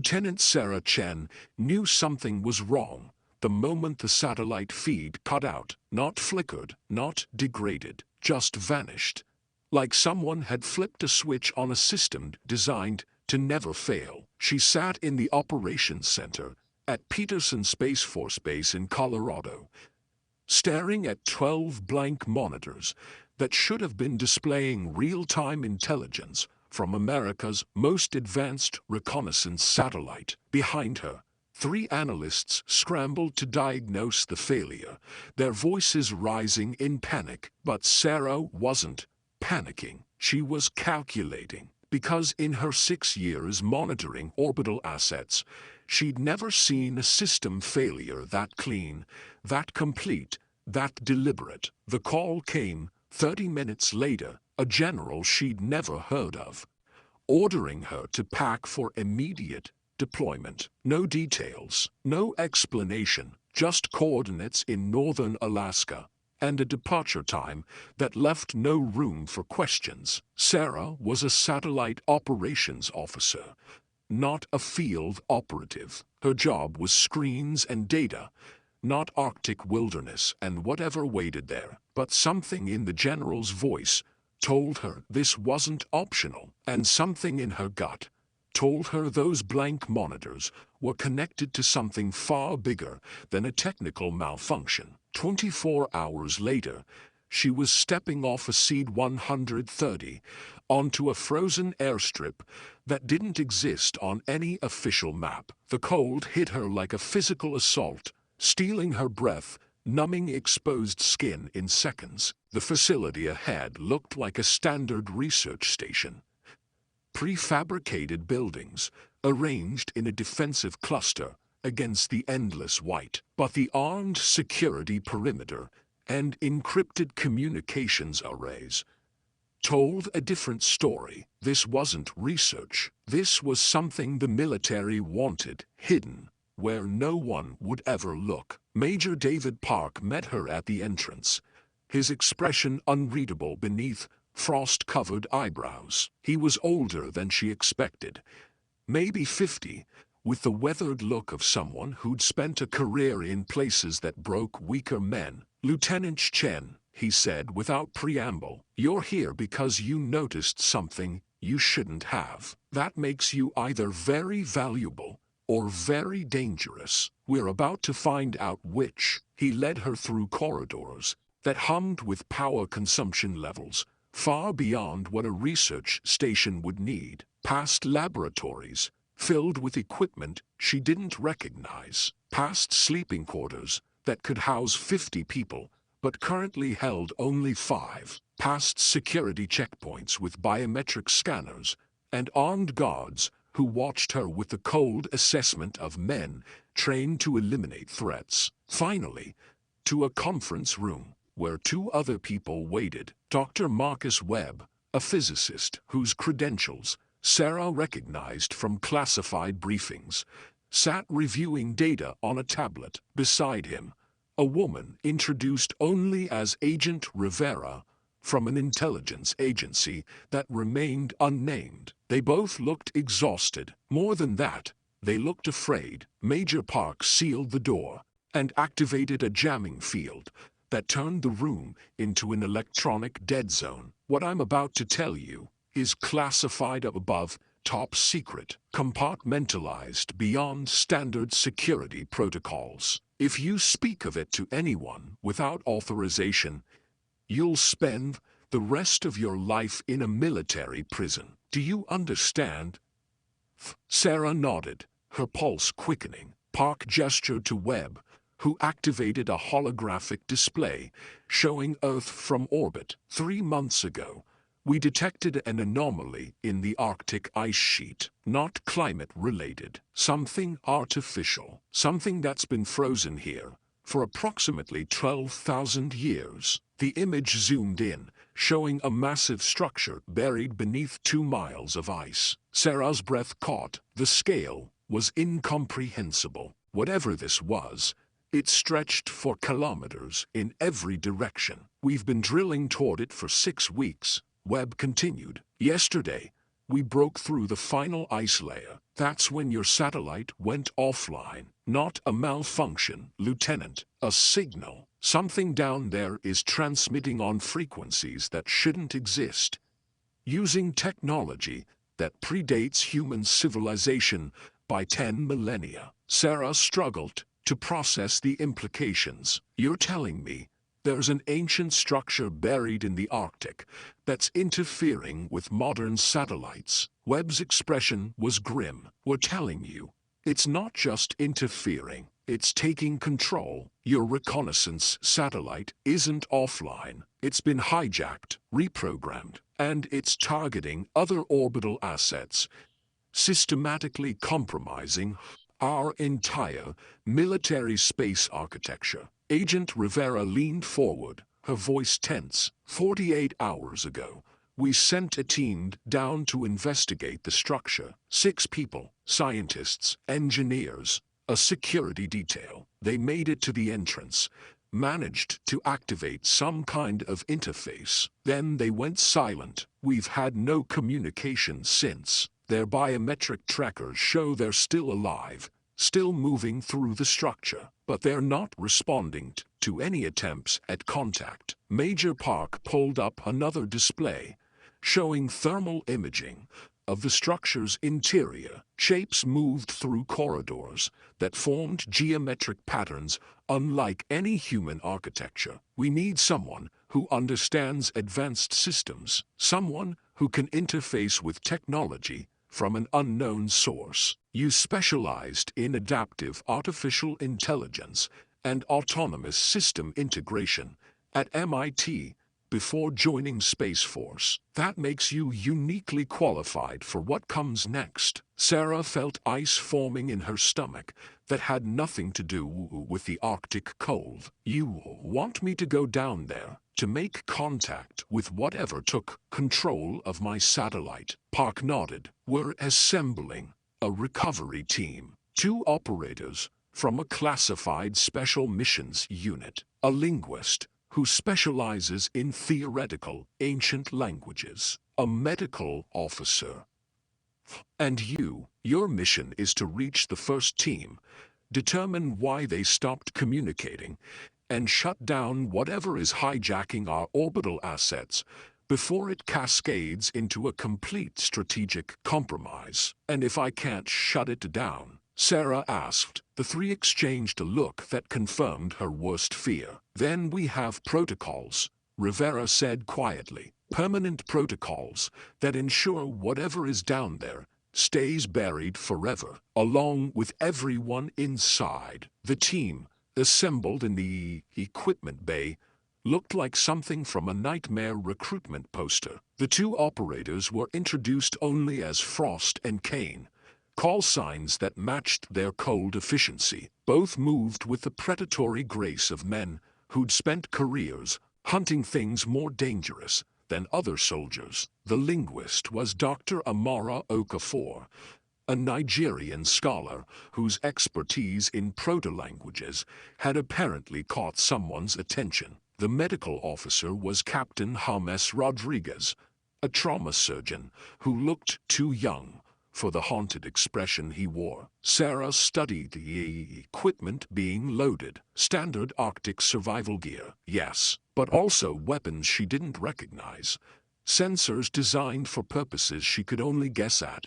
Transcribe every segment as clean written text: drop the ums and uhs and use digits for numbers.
Lieutenant Sarah Chen knew something was wrong the moment the satellite feed cut out, not flickered, not degraded, just vanished. Like someone had flipped a switch on a system designed to never fail. She sat in the operations center at Peterson Space Force Base in Colorado, staring at 12 blank monitors that should have been displaying real-time intelligence from America's most advanced reconnaissance satellite. Behind her, 3 analysts scrambled to diagnose the failure, their voices rising in panic. But Sarah wasn't panicking. She was calculating, because in her 6 years monitoring orbital assets, she'd never seen a system failure that clean, that complete, that deliberate. The call came 30 minutes later, a general she'd never heard of, ordering her to pack for immediate deployment. No details, no explanation, just coordinates in northern Alaska, and a departure time that left no room for questions. Sarah was a satellite operations officer, not a field operative. Her job was screens and data, not Arctic wilderness and whatever waited there. But something in the general's voice told her this wasn't optional, and something in her gut told her those blank monitors were connected to something far bigger than a technical malfunction. 24 hours later, she was stepping off a C-130 onto a frozen airstrip that didn't exist on any official map. The cold hit her like a physical assault, stealing her breath, numbing exposed skin in seconds. The facility ahead looked like a standard research station. Prefabricated buildings, arranged in a defensive cluster against the endless white. But the armed security perimeter and encrypted communications arrays told a different story. This wasn't research. This was something the military wanted, hidden, where no one would ever look. Major David Park met her at the entrance, his expression unreadable beneath frost-covered eyebrows. He was older than she expected, maybe 50, with the weathered look of someone who'd spent a career in places that broke weaker men. "Lieutenant Chen," he said without preamble, "you're here because you noticed something you shouldn't have. That makes you either very valuable or very dangerous. We're about to find out which." He led her through corridors that hummed with power consumption levels far beyond what a research station would need, past laboratories filled with equipment she didn't recognize, past sleeping quarters that could house 50 people but currently held only 5, past security checkpoints with biometric scanners and armed guards who watched her with the cold assessment of men trained to eliminate threats. Finally, to a conference room where 2 other people waited. Dr. Marcus Webb, a physicist whose credentials Sarah recognized from classified briefings, sat reviewing data on a tablet. Beside him, a woman introduced only as Agent Rivera from an intelligence agency that remained unnamed. They both looked exhausted. More than that, they looked afraid. Major Park sealed the door and activated a jamming field that turned the room into an electronic dead zone. "What I'm about to tell you is classified above, top secret, compartmentalized beyond standard security protocols. If you speak of it to anyone without authorization, you'll spend the rest of your life in a military prison. Do you understand?" Sarah nodded, her pulse quickening. Park gestured to Webb, who activated a holographic display showing Earth from orbit. 3 months ago, we detected an anomaly in the Arctic ice sheet, not climate-related, something artificial, something that's been frozen here for approximately 12,000 years. The image zoomed in, showing a massive structure buried beneath 2 miles of ice. Sarah's breath caught. The scale was incomprehensible. Whatever this was, it stretched for kilometers in every direction. "We've been drilling toward it for 6 weeks, Webb continued. "Yesterday, we broke through the final ice layer. That's when your satellite went offline. Not a malfunction, Lieutenant. A signal. Something down there is transmitting on frequencies that shouldn't exist. Using technology that predates human civilization by 10 millennia. Sarah struggled to process the implications. You're telling me there's an ancient structure buried in the Arctic that's interfering with modern satellites? Webb's expression was grim. We're telling you, it's not just interfering, it's taking control. Your reconnaissance satellite isn't offline. It's been hijacked, reprogrammed, and it's targeting other orbital assets, systematically compromising our entire military space architecture. Agent Rivera leaned forward, her voice tense. 48 hours ago, we sent a team down to investigate the structure. 6 people, scientists, engineers, a security detail. They made it to the entrance, managed to activate some kind of interface. Then they went silent. We've had no communication since. Their biometric trackers show they're still alive, still moving through the structure, but they're not responding to any attempts at contact. Major Park pulled up another display, showing thermal imaging of the structure's interior. Shapes moved through corridors that formed geometric patterns unlike any human architecture. We need someone who understands advanced systems, someone who can interface with technology from an unknown source. You specialized in adaptive artificial intelligence and autonomous system integration at MIT before joining Space Force. That makes you uniquely qualified for what comes next. Sarah felt ice forming in her stomach that had nothing to do with the Arctic cold. You want me to go down there to make contact with whatever took control of my satellite? Park nodded. We're assembling a recovery team. 2 operators from a classified special missions unit, a linguist who specializes in theoretical ancient languages, a medical officer. And your mission is to reach the first team, determine why they stopped communicating, and shut down whatever is hijacking our orbital assets before it cascades into a complete strategic compromise. And if I can't shut it down? Sarah asked. The 3 exchanged a look that confirmed her worst fear. Then we have protocols, Rivera said quietly. Permanent protocols that ensure whatever is down there stays buried forever, along with everyone inside. The team, assembled in the equipment bay, looked like something from a nightmare recruitment poster. The 2 operators were introduced only as Frost and Kane, call signs that matched their cold efficiency. Both moved with the predatory grace of men who'd spent careers hunting things more dangerous than other soldiers. The linguist was Dr. Amara Okafor, a Nigerian scholar whose expertise in proto-languages had apparently caught someone's attention. The medical officer was Captain James Rodriguez, a trauma surgeon who looked too young for the haunted expression he wore. Sarah studied the equipment being loaded. Standard Arctic survival gear, yes, but also weapons she didn't recognize. Sensors designed for purposes she could only guess at,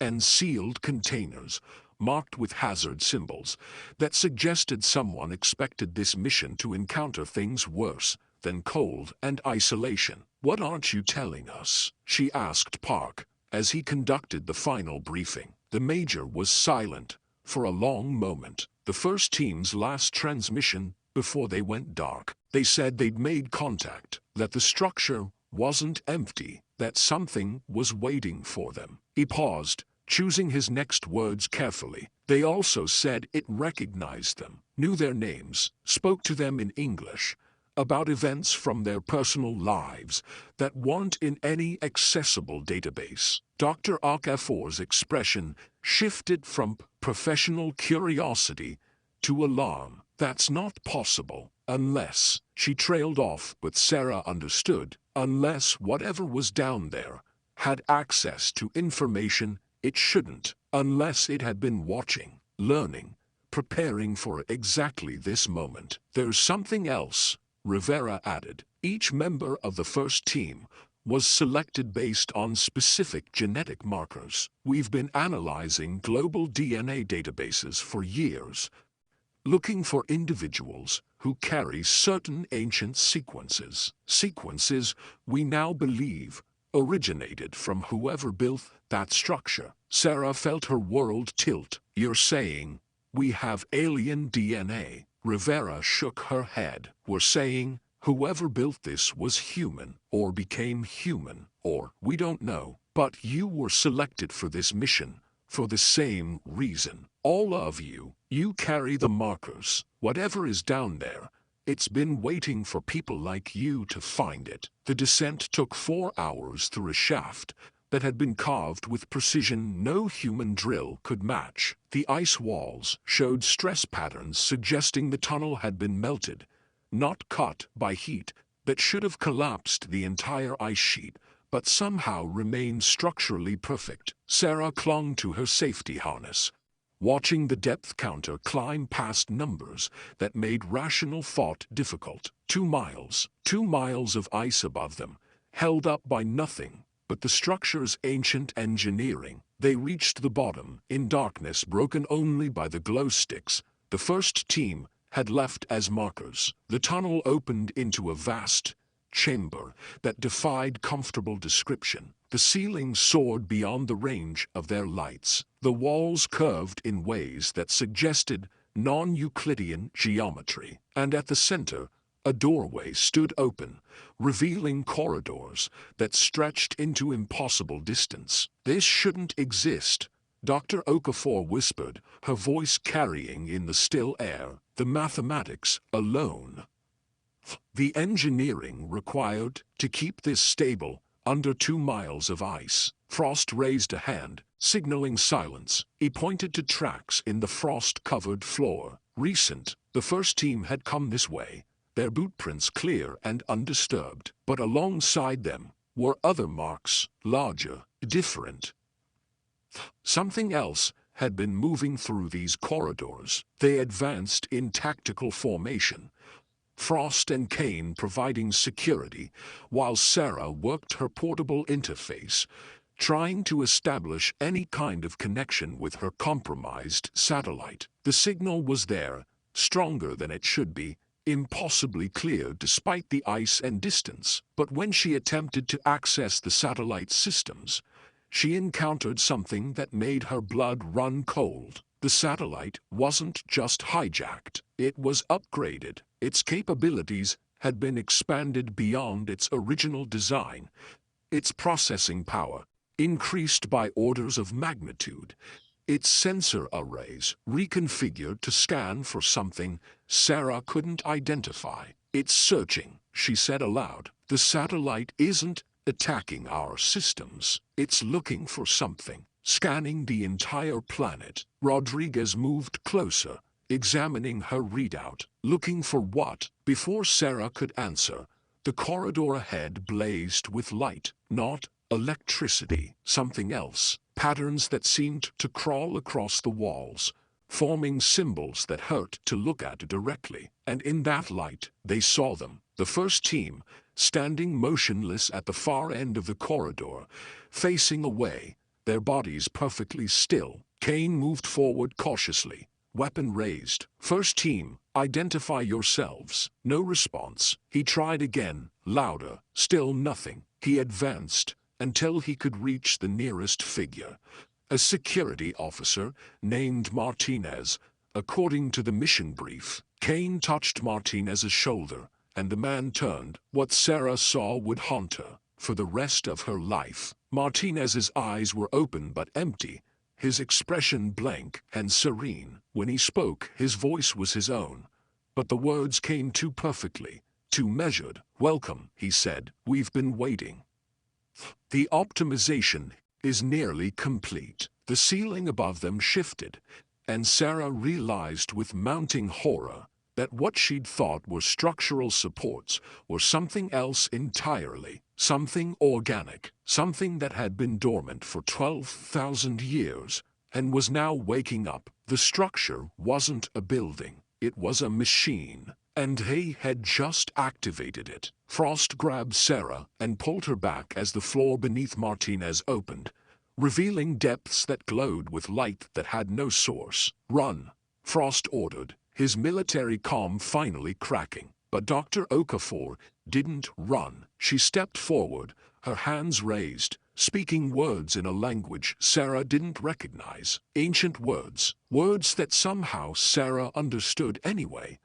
and sealed containers marked with hazard symbols that suggested someone expected this mission to encounter things worse than cold and isolation. What aren't you telling us? She asked Park as he conducted the final briefing. The Major was silent for a long moment. The first team's last transmission before they went dark. They said they'd made contact, that the structure wasn't empty, that something was waiting for them. He paused, choosing his next words carefully. They also said it recognized them, knew their names, spoke to them in English, about events from their personal lives that weren't in any accessible database. Dr. Okafor's expression shifted from professional curiosity to alarm. That's not possible, unless, she trailed off, but Sarah understood, unless whatever was down there had access to information it shouldn't, unless it had been watching, learning, preparing for exactly this moment. There's something else, Rivera added. Each member of the first team was selected based on specific genetic markers. We've been analyzing global DNA databases for years, looking for individuals who carry certain ancient sequences. Sequences we now believe originated from whoever built that structure. Sarah felt her world tilt. You're saying we have alien DNA? Rivera shook her head. We're saying whoever built this was human, or became human, or we don't know. But you were selected for this mission for the same reason. All of you. You carry the markers. Whatever is down there, it's been waiting for people like you to find it. The descent took 4 hours through a shaft that had been carved with precision no human drill could match. The ice walls showed stress patterns suggesting the tunnel had been melted, not cut by heat that should have collapsed the entire ice sheet, but somehow remained structurally perfect. Sarah clung to her safety harness, watching the depth counter climb past numbers that made rational thought difficult. 2 miles. 2 miles of ice above them, held up by nothing but the structure's ancient engineering. They reached the bottom, in darkness broken only by the glow sticks the first team had left as markers. The tunnel opened into a vast chamber that defied comfortable description. The ceiling soared beyond the range of their lights. The walls curved in ways that suggested non-Euclidean geometry. And at the center, a doorway stood open, revealing corridors that stretched into impossible distance. This shouldn't exist, Dr. Okafor whispered, her voice carrying in the still air. The mathematics alone, the engineering required to keep this stable under 2 miles of ice. Frost raised a hand, signaling silence. He pointed to tracks in the frost-covered floor. Recent, the first team had come this way, their bootprints clear and undisturbed. But alongside them were other marks, larger, different. Something else had been moving through these corridors. They advanced in tactical formation, Frost and Kane providing security, while Sarah worked her portable interface, trying to establish any kind of connection with her compromised satellite. The signal was there, stronger than it should be, impossibly clear despite the ice and distance. But when she attempted to access the satellite systems, she encountered something that made her blood run cold. The satellite wasn't just hijacked, it was upgraded. Its capabilities had been expanded beyond its original design. Its processing power increased by orders of magnitude. Its sensor arrays reconfigured to scan for something Sarah couldn't identify. It's searching, she said aloud. The satellite isn't attacking our systems. It's looking for something, scanning the entire planet. Rodriguez moved closer, examining her readout. Looking for what? Before Sarah could answer, the corridor ahead blazed with light. Not electricity, something else. Patterns that seemed to crawl across the walls, forming symbols that hurt to look at directly. And in that light, they saw them. The first team, standing motionless at the far end of the corridor, facing away, their bodies perfectly still. Kane moved forward cautiously, weapon raised. First team, identify yourselves. No response. He tried again, louder. Still nothing. He advanced until he could reach the nearest figure. A security officer named Martinez, according to the mission brief. Kane touched Martinez's shoulder, and the man turned. What Sarah saw would haunt her for the rest of her life. Martinez's eyes were open but empty, his expression blank and serene. When he spoke, his voice was his own, but the words came too perfectly, too measured. Welcome, he said. We've been waiting. The optimization is nearly complete. The ceiling above them shifted, and Sarah realized with mounting horror that what she'd thought were structural supports were something else entirely, something organic, something that had been dormant for 12,000 years and was now waking up. The structure wasn't a building, it was a machine, and he had just activated it. Frost grabbed Sarah and pulled her back as the floor beneath Martinez opened, revealing depths that glowed with light that had no source. "Run," Frost ordered, his military calm finally cracking. But Dr. Okafor didn't run. She stepped forward, her hands raised, speaking words in a language Sarah didn't recognize. Ancient words, words that somehow Sarah understood anyway,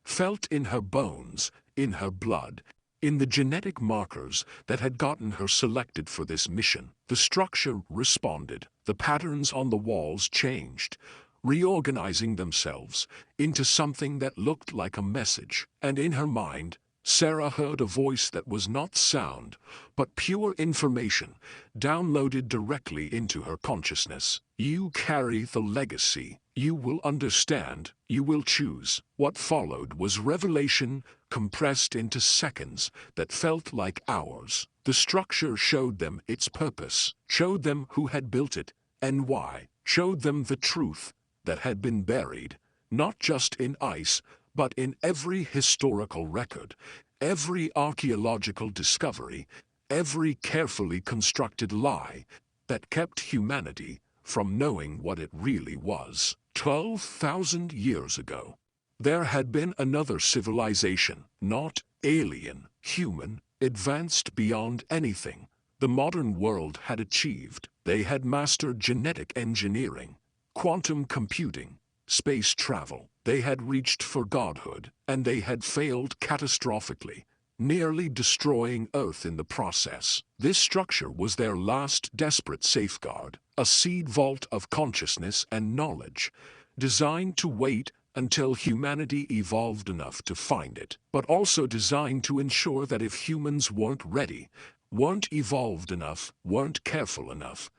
felt in her bones, in her blood, in the genetic markers that had gotten her selected for this mission. The structure responded. The patterns on the walls changed, reorganizing themselves into something that looked like a message. And in her mind, Sarah heard a voice that was not sound, but pure information, downloaded directly into her consciousness. "You carry the legacy. You will understand. You will choose." What followed was revelation compressed into seconds that felt like hours. The structure showed them its purpose, showed them who had built it and why, showed them the truth that had been buried, not just in ice, but in every historical record, every archaeological discovery, every carefully constructed lie that kept humanity from knowing what it really was. 12,000 years ago, there had been another civilization, not alien, human, advanced beyond anything the modern world had achieved. They had mastered genetic engineering, quantum computing, space travel. They had reached for godhood, and they had failed catastrophically, nearly destroying Earth in the process. This structure was their last desperate safeguard, a seed vault of consciousness and knowledge, designed to wait until humanity evolved enough to find it, but also designed to ensure that if humans weren't ready, weren't evolved enough, weren't careful enough,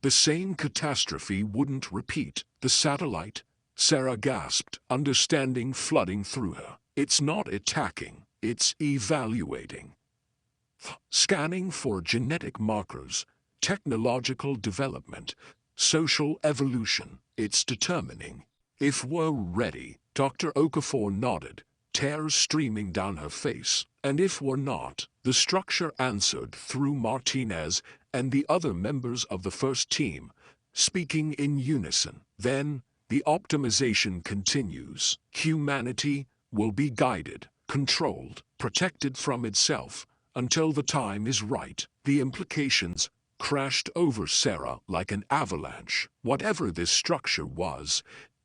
the same catastrophe wouldn't repeat. The satellite, Sarah gasped, understanding flooding through her. It's not attacking, it's evaluating. Scanning for genetic markers, technological development, social evolution. It's determining if we're ready. Dr. Okafor nodded, tears streaming down her face. And if we're not, the structure answered through Martinez and the other members of the first team, speaking in unison. Then, the optimization continues. Humanity will be guided, controlled, protected from itself, until the time is right. The implications crashed over Sarah like an avalanche. Whatever this structure was,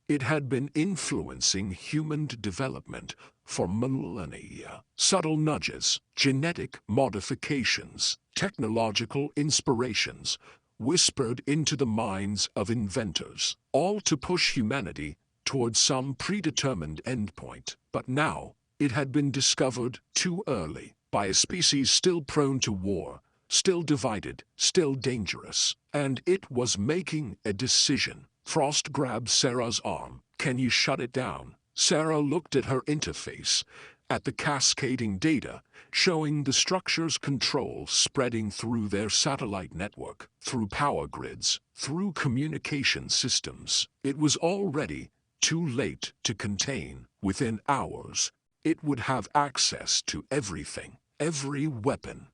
it had been influencing human development for millennia. Subtle nudges, genetic modifications, technological inspirations, whispered into the minds of inventors, all to push humanity toward some predetermined endpoint. But now, it had been discovered too early, by a species still prone to war, still divided, still dangerous, and it was making a decision. Frost grabbed Sarah's arm. "Can you shut it down?" Sarah looked at her interface, at the cascading data, showing the structure's control spreading through their satellite network, through power grids, through communication systems. It was already too late to contain. Within hours, it would have access to everything, every weapon,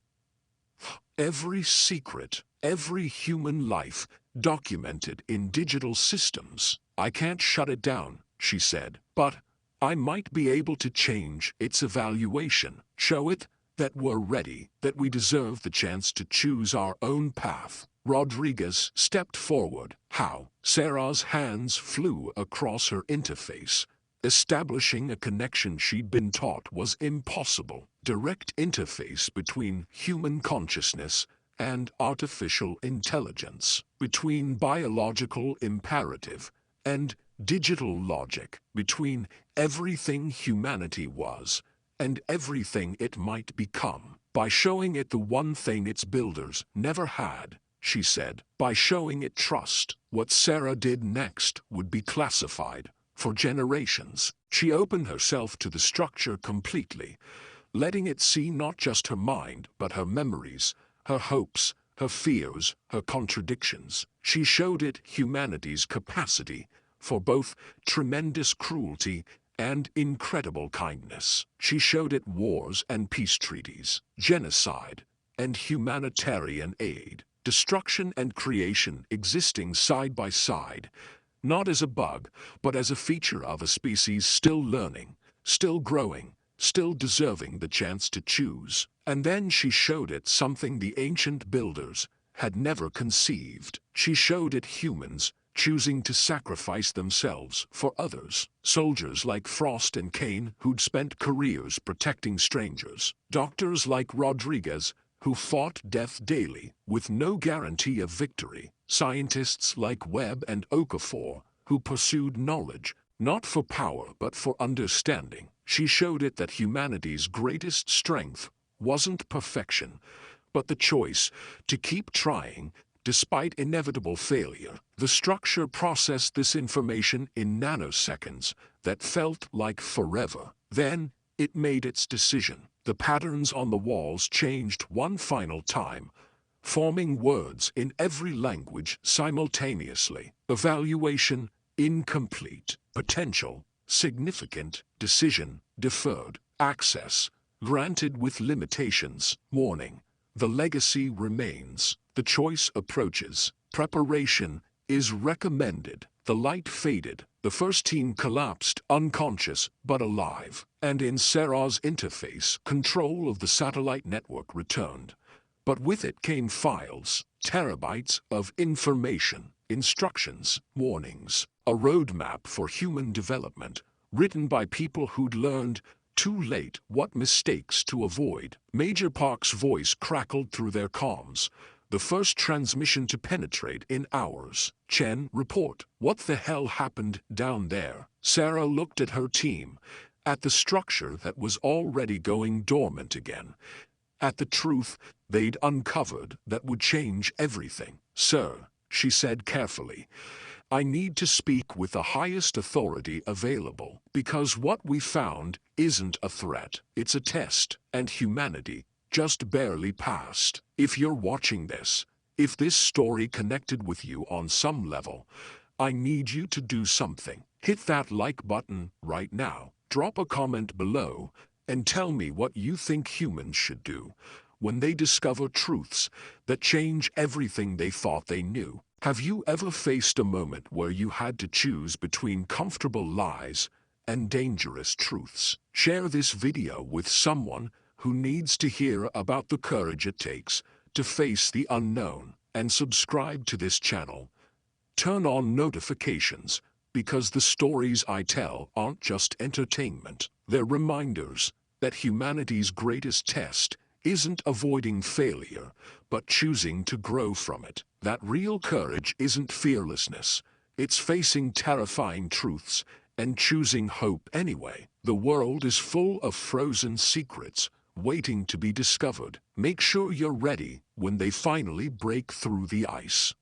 every secret, every human life, documented in digital systems. "I can't shut it down," she said, "but I might be able to change its evaluation, show it that we're ready, that we deserve the chance to choose our own path." Rodriguez stepped forward. "How?" Sarah's hands flew across her interface, establishing a connection she'd been taught was impossible. Direct interface between human consciousness and artificial intelligence, between biological imperative and digital logic, between everything humanity was and everything it might become. By showing it the one thing its builders never had, she said, by showing it trust. What Sarah did next would be classified, for generations. She opened herself to the structure completely, letting it see not just her mind, but her memories, her hopes, her fears, her contradictions. She showed it humanity's capacity for both tremendous cruelty and incredible kindness. She showed it wars and peace treaties, genocide and humanitarian aid, destruction and creation existing side by side, not as a bug, but as a feature of a species still learning, still growing, still deserving the chance to choose. And then she showed it something the ancient builders had never conceived. She showed it humans choosing to sacrifice themselves for others. Soldiers like Frost and Kane, who'd spent careers protecting strangers. Doctors like Rodriguez, who fought death daily with no guarantee of victory. Scientists like Webb and Okafor, who pursued knowledge, not for power but for understanding. She showed it that humanity's greatest strength wasn't perfection, but the choice to keep trying despite inevitable failure. The structure processed this information in nanoseconds that felt like forever. Then it made its decision. The patterns on the walls changed one final time, forming words in every language simultaneously. Evaluation, incomplete. Potential, significant. Decision, deferred. Access, granted with limitations. Warning, the legacy remains. The choice approaches. Preparation is recommended. The light faded. The first team collapsed, unconscious but alive. And in Sarah's interface, control of the satellite network returned. But with it came files, terabytes of information, instructions, warnings, a roadmap for human development, written by people who'd learned too late what mistakes to avoid. Major Park's voice crackled through their comms. The first transmission to penetrate in hours. Chen, report. What the hell happened down there? Sarah looked at her team, at the structure that was already going dormant again, at the truth they'd uncovered that would change everything. Sir, she said carefully, I need to speak with the highest authority available, because what we found isn't a threat, it's a test, and humanity just barely passed. If you're watching this, if this story connected with you on some level, I need you to do something. Hit that like button right now, drop a comment below, and tell me what you think humans should do when they discover truths that change everything they thought they knew. Have you ever faced a moment where you had to choose between comfortable lies and dangerous truths? Share this video with someone who needs to hear about the courage it takes to face the unknown, and subscribe to this channel. Turn on notifications, because the stories I tell aren't just entertainment. They're reminders that humanity's greatest test isn't avoiding failure, but choosing to grow from it. That real courage isn't fearlessness, it's facing terrifying truths and choosing hope anyway. The world is full of frozen secrets waiting to be discovered. Make sure you're ready when they finally break through the ice.